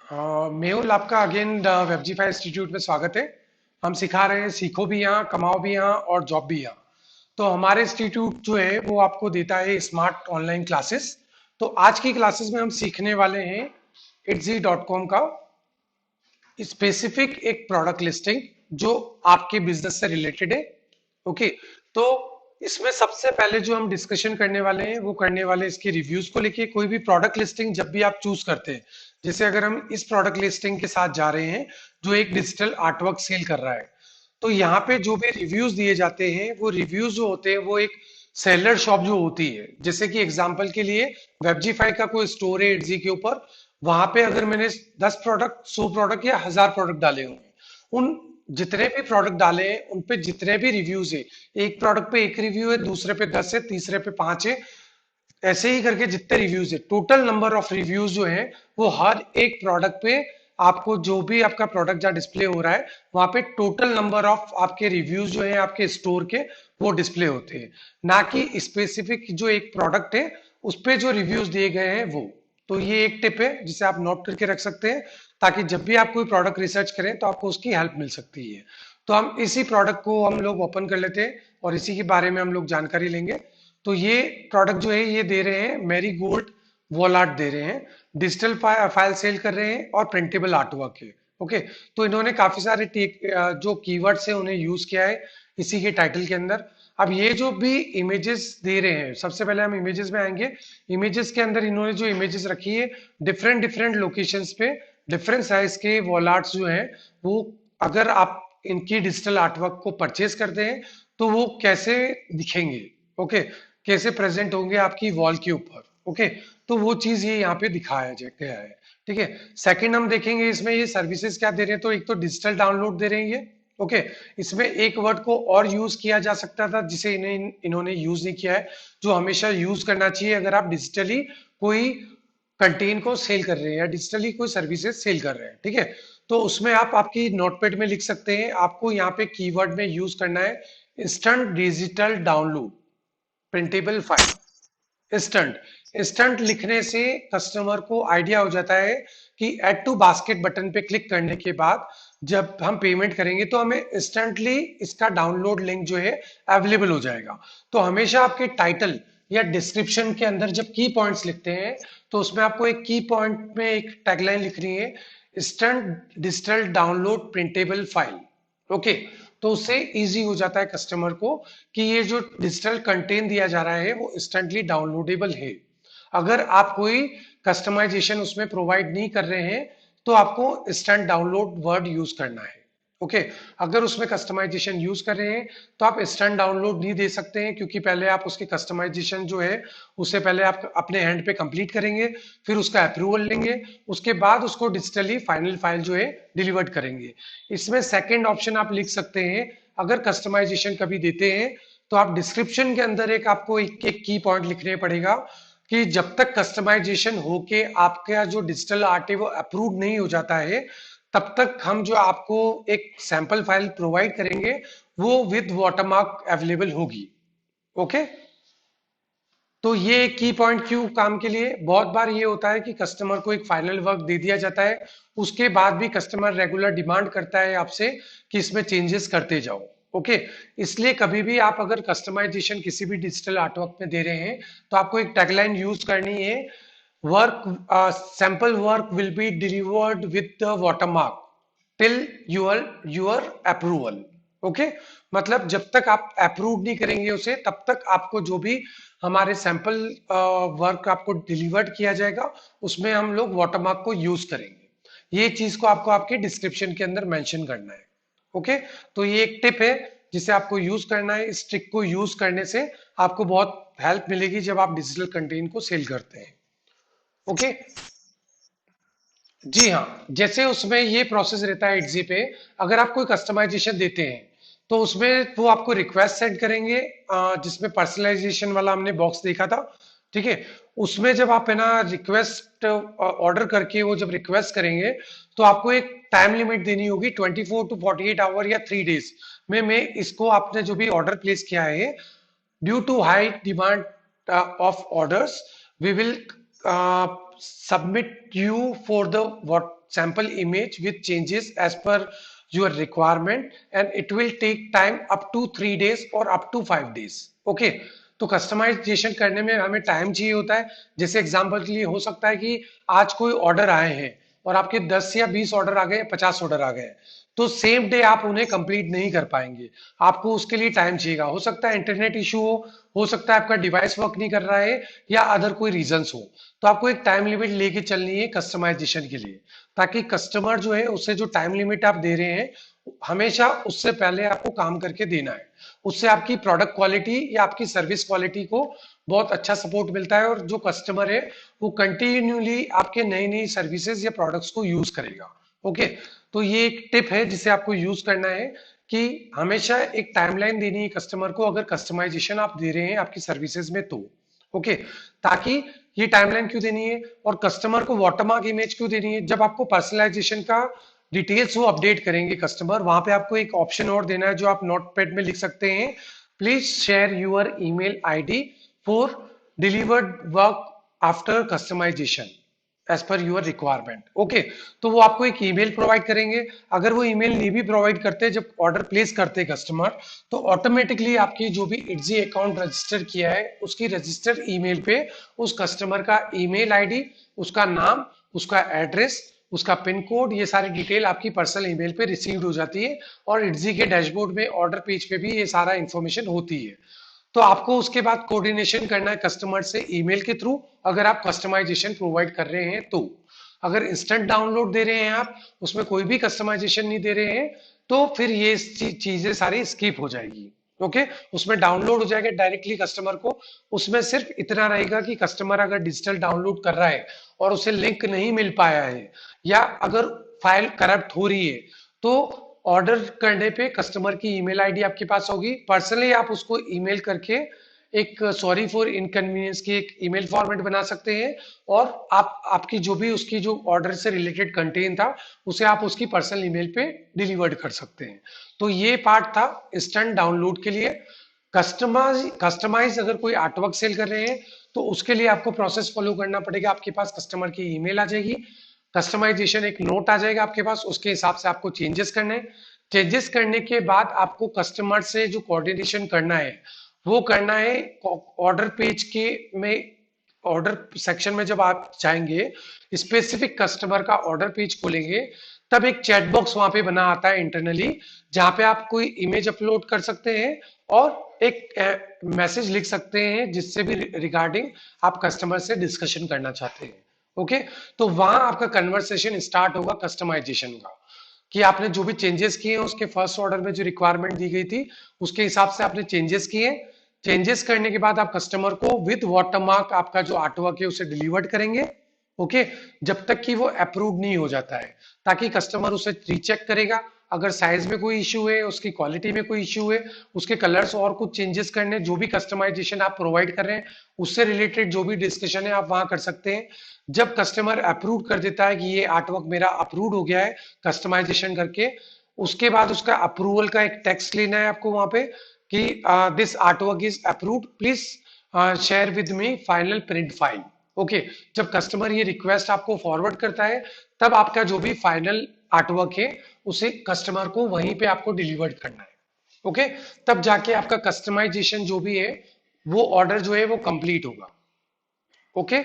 मेहुल, आपका again वेबजीफाई institute में स्वागत है। हम सिखा रहे हैं सीखो भी यहाँ, कमाओ भी यहाँ और जॉब भी यहाँ। तो हमारे इंस्टीट्यूट जो है वो आपको देता है स्मार्ट ऑनलाइन क्लासेस। तो आज की क्लासेस में हम सीखने वाले हैं itzy.com का स्पेसिफिक एक प्रोडक्ट लिस्टिंग जो आपके बिजनेस से रिलेटेड है। ओके। तो इसमें सबसे पहले जो हम डिस्कशन करने वाले हैं वो करने वाले इसके रिव्यूज को लेके। कोई भी प्रोडक्ट लिस्टिंग जब भी आप चूज करते हैं, जैसे अगर हम इस प्रोडक्ट लिस्टिंग के साथ जा रहे हैं जो एक डिजिटल आर्टवर्क सेल कर रहा है, तो यहाँ पे जो भी रिव्यूज दिए जाते हैं वो रिव्यूज जो होते हैं वो एक सेलर शॉप जो होती है, जैसे कि एग्जांपल के लिए वेबजीफाई का कोई स्टोर है इटजी के ऊपर, वहां पे अगर मैंने 10 प्रोडक्ट 100 प्रोडक्ट या 1000 प्रोडक्ट डाले होंगे, उन जितने भी प्रोडक्ट डाले हैं उन पे जितने भी रिव्यूज है, एक प्रोडक्ट पे एक रिव्यू है, दूसरे पे 10 है, तीसरे पे 5 है, ऐसे ही करके जितने रिव्यूज है, टोटल नंबर ऑफ रिव्यूज जो है वो हर एक प्रोडक्ट पे आपको, जो भी आपका प्रोडक्ट जहाँ डिस्प्ले हो रहा है वहां पे टोटल नंबर ऑफ आपके रिव्यूज जो है आपके स्टोर के वो डिस्प्ले होते हैं, ना कि स्पेसिफिक जो एक प्रोडक्ट है उस पे जो रिव्यूज दिए गए हैं वो। तो ये एक टिप है जिसे आप नोट करके रख सकते हैं, ताकि जब भी आप कोई प्रोडक्ट रिसर्च करें तो आपको उसकी हेल्प मिल सकती है। तो हम इसी प्रोडक्ट को हम लोग ओपन कर लेते हैं और इसी के बारे में हम लोग जानकारी लेंगे। तो ये प्रोडक्ट जो है ये दे रहे हैं मैरी गोल्ड वॉल आर्ट दे रहे हैं, डिजिटल फाइल सेल कर रहे हैं और प्रिंटेबल आर्ट वर्क है। ओके। तो इन्होंने काफी सारे जो कीवर्ड्स है उन्हें यूज किया है इसी के टाइटल के अंदर। अब ये जो भी इमेजेस दे रहे हैं, सबसे पहले हम इमेजेस में आएंगे। इमेजेस के अंदर इन्होंने जो इमेजेस रखी है डिफरेंट डिफरेंट लोकेशंस पे डिफरेंट साइज के वॉल आर्ट्स जो हैं वो, अगर आप इनकी डिजिटल आर्टवर्क को परचेज करते हैं तो वो कैसे दिखेंगे, ओके, कैसे प्रेजेंट होंगे आपकी वॉल के ऊपर। ओके। तो वो चीज ये यहाँ पे दिखाया गया है। ठीक है। सेकंड हम देखेंगे इसमें ये सर्विसेज क्या दे रहे हैं। तो एक तो डिजिटल डाउनलोड दे रहे हैं ये। ओके। इसमें एक वर्ड को और यूज किया जा सकता था जिसे इन्होंने यूज नहीं किया है, जो हमेशा यूज करना चाहिए अगर आप डिजिटली कोई कंटेन को सेल कर रहे हैं या डिजिटली कोई सर्विसेज सेल कर रहे हैं। ठीक है। तो उसमें आप आपकी नोटपैड में लिख सकते हैं, आपको यहाँ पे कीवर्ड में यूज करना है instant digital download printable file. Stunt लिखने से कस्टमर को आइडिया हो जाता है कि ऐड टू बास्केट बटन पे क्लिक करने के बाद जब हम पेमेंट करेंगे तो हमें इंस्टेंटली इसका डाउनलोड लिंक जो है अवेलेबल हो जाएगा। तो हमेशा आपके टाइटल या डिस्क्रिप्शन के अंदर जब की पॉइंट्स लिखते हैं तो उसमें आपको एक की पॉइंट में एक टैगलाइन लिखनी है, instant digital download printable file. Okay. तो उससे इजी हो जाता है कस्टमर को कि ये जो डिजिटल कंटेंट दिया जा रहा है वो इंस्टेंटली डाउनलोडेबल है। अगर आप कोई कस्टमाइजेशन उसमें प्रोवाइड नहीं कर रहे हैं तो आपको इंस्टेंट डाउनलोड वर्ड यूज करना है। ओके। अगर उसमें कस्टमाइजेशन यूज कर रहे हैं तो आप इंस्टेंट डाउनलोड नहीं दे सकते हैं, क्योंकि पहले आप उसके कस्टमाइजेशन जो है उससे पहले आप अपने हैंड पे कंप्लीट करेंगे, फिर उसका अप्रूवल लेंगे, उसके बाद उसको डिजिटली फाइनल फाइल जो है डिलीवर्ड करेंगे। इसमें सेकेंड ऑप्शन आप लिख सकते हैं, अगर कस्टमाइजेशन कभी देते हैं तो आप डिस्क्रिप्शन के अंदर एक आपको एक की पॉइंट लिखने पड़ेगा कि जब तक कस्टमाइजेशन होके आपका जो डिजिटल आर्ट है वो अप्रूव नहीं हो जाता है तब तक हम जो आपको एक सैंपल फाइल प्रोवाइड करेंगे वो विद वाटरमार्क अवेलेबल होगी। ओके। तो ये की पॉइंट क्यों काम के लिए, बहुत बार ये होता है कि कस्टमर को एक फाइनल वर्क दे दिया जाता है, उसके बाद भी कस्टमर रेगुलर डिमांड करता है आपसे कि इसमें चेंजेस करते जाओ। ओके। इसलिए कभी भी आप अगर कस्टमाइजेशन किसी भी डिजिटल आर्टवर्क में दे रहे हैं तो आपको एक टैगलाइन यूज करनी है, work sample work will be delivered with the watermark till your approval. Okay. मतलब जब तक आप अप्रूव नहीं करेंगे उसे तब तक आपको जो भी हमारे सैंपल वर्क आपको डिलीवर्ड किया जाएगा उसमें हम लोग वाटरमार्क को यूज करेंगे। ये चीज को आपको आपके डिस्क्रिप्शन के अंदर मेंशन करना है। ओके। तो ये एक टिप है जिसे आपको यूज करना है। इस ट्रिक को यूज करने से आपको बहुत हेल्प मिलेगी जब आप डिजिटल कंटेंट को सेल करते हैं। ओके। जी हाँ, जैसे उसमें ये प्रोसेस रहता है इटजी पे, अगर आप कोई कस्टमाइजेशन देते हैं तो उसमें वो आपको रिक्वेस्ट सेंड करेंगे, जिसमें पर्सनलाइजेशन वाला हमने बॉक्स देखा था। ठीक है। उसमें जब आप है ना रिक्वेस्ट ऑर्डर करके वो जब रिक्वेस्ट करेंगे तो आपको एक टाइम लिमिट देनी होगी 24 to 48 आवर या 3 डेज में इसको आपने जो भी ऑर्डर प्लेस किया है, due to high demand of orders, we will submit you for the what sample image with changes as per your requirement and it will take time up to 3 days or up to 5 days. Okay, तो customization करने में हमें time चाहिए होता है। जैसे example के लिए हो सकता है कि आज कोई ऑर्डर आए हैं और आपके 10 या 20 ऑर्डर आ गए, 50 ऑर्डर आ गए, तो सेम डे आप उन्हें कंप्लीट नहीं कर पाएंगे, आपको उसके लिए टाइम चाहिएगा। हो सकता है इंटरनेट इशू हो सकता है आपका डिवाइस वर्क नहीं कर रहा है या अदर कोई रीजंस हो, तो आपको एक टाइम लिमिट लेके चलनी है कस्टमाइजेशन के लिए, ताकि कस्टमर जो है उससे जो टाइम लिमिट आप दे रहे हैं हमेशा उससे पहले आपको काम करके देना है। उससे आपकी प्रोडक्ट क्वालिटी या आपकी सर्विस क्वालिटी को बहुत अच्छा सपोर्ट मिलता है और जो कस्टमर है वो कंटिन्यूली आपके नई नई सर्विसेज या प्रोडक्ट्स को यूज करेगा। ओके, तो ये एक टिप है जिसे आपको यूज करना है कि हमेशा एक टाइमलाइन देनी है कस्टमर को अगर कस्टमाइजेशन आप दे रहे हैं आपकी सर्विसेज में तो। ओके, ताकि ये टाइमलाइन क्यों देनी है और कस्टमर को वाटरमार्क इमेज क्यों देनी है, जब आपको पर्सनलाइजेशन का डिटेल्स वो अपडेट करेंगे कस्टमर, वहां पे आपको एक ऑप्शन और देना है जो आप नोटपैड में लिख सकते हैं, please share your email ID for delivered work after customisation as per your requirement. Okay, तो वो आपको एक ईमेल प्रोवाइड करेंगे। अगर वो ईमेल नहीं भी प्रोवाइड करते जब ऑर्डर प्लेस करते कस्टमर, तो ऑटोमेटिकली आपकी जो भी इट्जी अकाउंट रजिस्टर किया है उसकी रजिस्टर ईमेल पे उस कस्टमर का ईमेल आईडी, उसका नाम, उसका एड्रेस, उसका पिन कोड, ये सारी डिटेल आपकी पर्सनल ईमेल पे रिसीव्ड हो जाती है और इट्जी के डैशबोर्ड में ऑर्डर पेज पे भी ये सारा इंफॉर्मेशन होती है। तो आपको उसके बाद कोऑर्डिनेशन करना है कस्टमर से ईमेल के थ्रू, अगर आप कस्टमाइजेशन प्रोवाइड कर रहे हैं तो। अगर इंस्टेंट डाउनलोड दे रहे हैं आप, उसमें कोई भी कस्टमाइजेशन नहीं दे रहे हैं, तो फिर ये चीजें सारी स्किप हो जाएगी। ओके, उसमें डाउनलोड हो जाएगा डायरेक्टली कस्टमर को। उसमें सिर्फ इतना रहेगा कि कस्टमर अगर डिजिटल डाउनलोड कर रहा है और उसे लिंक नहीं मिल पाया है या अगर फाइल करप्ट हो रही है, तो ऑर्डर करने पे कस्टमर की ईमेल आईडी आपके पास होगी, पर्सनली आप उसको ईमेल करके एक सॉरी फॉर इनकन्वीनियंस की एक ईमेल फॉर्मेट बना सकते हैं और आप आपकी जो भी उसकी जो ऑर्डर से रिलेटेड कंटेंट था उसे आप उसकी पर्सनल ईमेल पे डिलीवर्ड कर सकते हैं। तो ये पार्ट था इंस्टेंट डाउनलोड के लिए। कस्टमाइज अगर कोई आर्टवर्क सेल कर रहे हैं तो उसके लिए आपको प्रोसेस फॉलो करना पड़ेगा। आपके पास कस्टमर की ईमेल आ जाएगी, कस्टमाइजेशन एक नोट आ जाएगा आपके पास, उसके हिसाब से आपको चेंजेस करने हैं। चेंजेस करने के बाद आपको कस्टमर से जो कोऑर्डिनेशन करना है वो करना है ऑर्डर पेज के में। ऑर्डर सेक्शन में जब आप जाएंगे, स्पेसिफिक कस्टमर का ऑर्डर पेज खोलेंगे, तब एक चैट बॉक्स वहां पे बना आता है इंटरनली, जहां पे आप कोई इमेज अपलोड कर सकते हैं और एक मैसेज लिख सकते हैं जिससे भी रिगार्डिंग आप कस्टमर से डिस्कशन करना चाहते हैं। ओके, तो वहां आपका कन्वर्सेशन स्टार्ट होगा कस्टमाइजेशन का, कि आपने जो भी चेंजेस किए हैं उसके फर्स्ट ऑर्डर में जो रिक्वायरमेंट दी गई थी उसके हिसाब से आपने चेंजेस किए। चेंजेस करने के बाद आप कस्टमर को विद वाटरमार्क आपका जो आर्टवर्क है उसे डिलीवर्ड करेंगे। ओके, जब तक कि वो अप्रूव नहीं हो जाता है, ताकि कस्टमर उसे रीचेक करेगा। अगर साइज में कोई इश्यू है, उसकी क्वालिटी में कोई इश्यू है, उसके कलर्स और कुछ चेंजेस करने, जो भी कस्टमाइजेशन आप प्रोवाइड कर रहे हैं उससे रिलेटेड जो भी डिस्कशन है आप वहां कर सकते हैं। जब कस्टमर अप्रूव कर देता है कि ये आर्टवर्क मेरा अप्रूव हो गया है कस्टमाइजेशन करके, उसके बाद उसका अप्रूवल का एक टेक्स्ट लेना है आपको वहां पे कि this artwork is approved, please share with me final print file. Okay, जब कस्टमर ये रिक्वेस्ट आपको फॉरवर्ड करता है, तब आपका जो भी फाइनल आर्टवर्क है उसे कस्टमर को वहीं पे आपको डिलीवर्ड करना है। ओके, तब जाके आपका कस्टमाइजेशन जो भी है वो ऑर्डर जो है वो कंप्लीट होगा। ओके,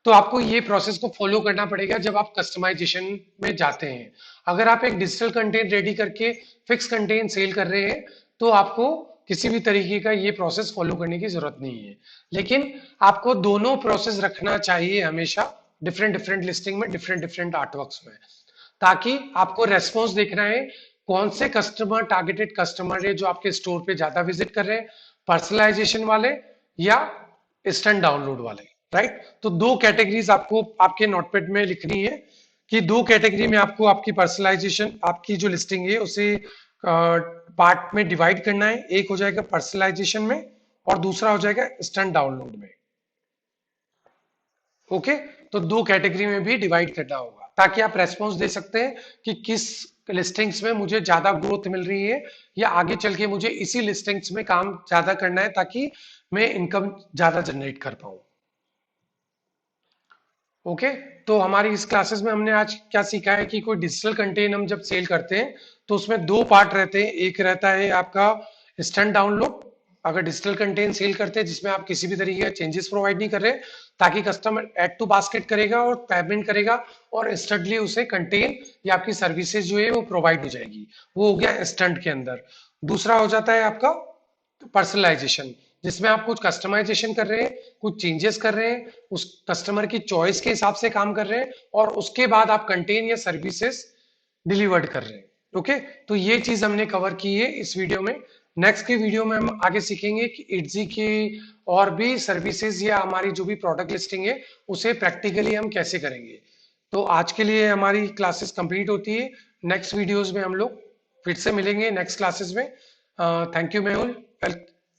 तो आपको ये प्रोसेस को फॉलो करना पड़ेगा जब आप कस्टमाइजेशन में जाते हैं। अगर आप एक डिजिटल कंटेंट रेडी करके फिक्स कंटेंट सेल कर रहे हैं तो आपको किसी भी तरीके का ये प्रोसेस फॉलो करने की जरूरत नहीं है, लेकिन आपको दोनों प्रोसेस रखना चाहिए हमेशा, डिफरेंट डिफरेंट लिस्टिंग में, डिफरेंट डिफरेंट आर्टवर्क्स में, ताकि आपको रेस्पॉन्स देखना है कौन से कस्टमर, टारगेटेड कस्टमर है जो आपके स्टोर पे ज्यादा विजिट कर रहे हैं, पर्सनलाइजेशन वाले या इंस्टेंट डाउनलोड वाले। राइट, तो दो कैटेगरीज आपको आपके नोटपैड में लिखनी है कि दो कैटेगरी में आपको आपकी पर्सनलाइजेशन, आपकी जो लिस्टिंग है उसे पार्ट में डिवाइड करना है। एक हो जाएगा पर्सनलाइजेशन में और दूसरा हो जाएगा इंस्टेंट डाउनलोड में। ओके, तो दो कैटेगरी में भी डिवाइड करना होगा ताकि आप रेस्पॉन्स दे सकते हैं कि किस लिस्टिंग्स में मुझे ज्यादा ग्रोथ मिल रही है या आगे चल के मुझे इसी लिस्टिंग्स में काम ज्यादा करना है ताकि मैं इनकम ज्यादा जनरेट कर पाऊं। ओके। तो हमारी इस क्लासेस में हमने आज क्या सीखा है कि कोई डिजिटल कंटेंट हम जब सेल करते हैं तो उसमें दो पार्ट रहते हैं। एक रहता है आपका इंस्टेंट डाउनलोड, अगर डिजिटल कंटेंट सेल करते हैं जिसमें आप किसी भी तरीके का चेंजेस प्रोवाइड नहीं कर रहे, ताकि कस्टमर ऐड टू बास्केट करेगा और पेमेंट करेगा और इंस्टेंटली उसे कंटेंट या आपकी सर्विसेज जो है वो प्रोवाइड हो जाएगी। वो हो गया इंस्टेंट के अंदर। दूसरा हो जाता है आपका पर्सनलाइजेशन, जिसमें आप कुछ कस्टमाइजेशन कर रहे हैं, कुछ चेंजेस कर रहे हैं, उस कस्टमर की चॉइस के हिसाब से काम कर रहे हैं और उसके बाद आप कंटेंट या सर्विसेज डिलीवर्ड कर रहे हैं। ओके, तो ये चीज हमने कवर की है इस वीडियो में। नेक्स्ट के वीडियो में हम आगे सीखेंगे कि इट्जी की और भी सर्विसेज या हमारी जो भी प्रोडक्ट लिस्टिंग है उसे प्रैक्टिकली हम कैसे करेंगे। तो आज के लिए हमारी क्लासेस कंप्लीट होती है। नेक्स्ट वीडियोस में हम लोग फिर से मिलेंगे नेक्स्ट क्लासेस में। Thank you Mehul.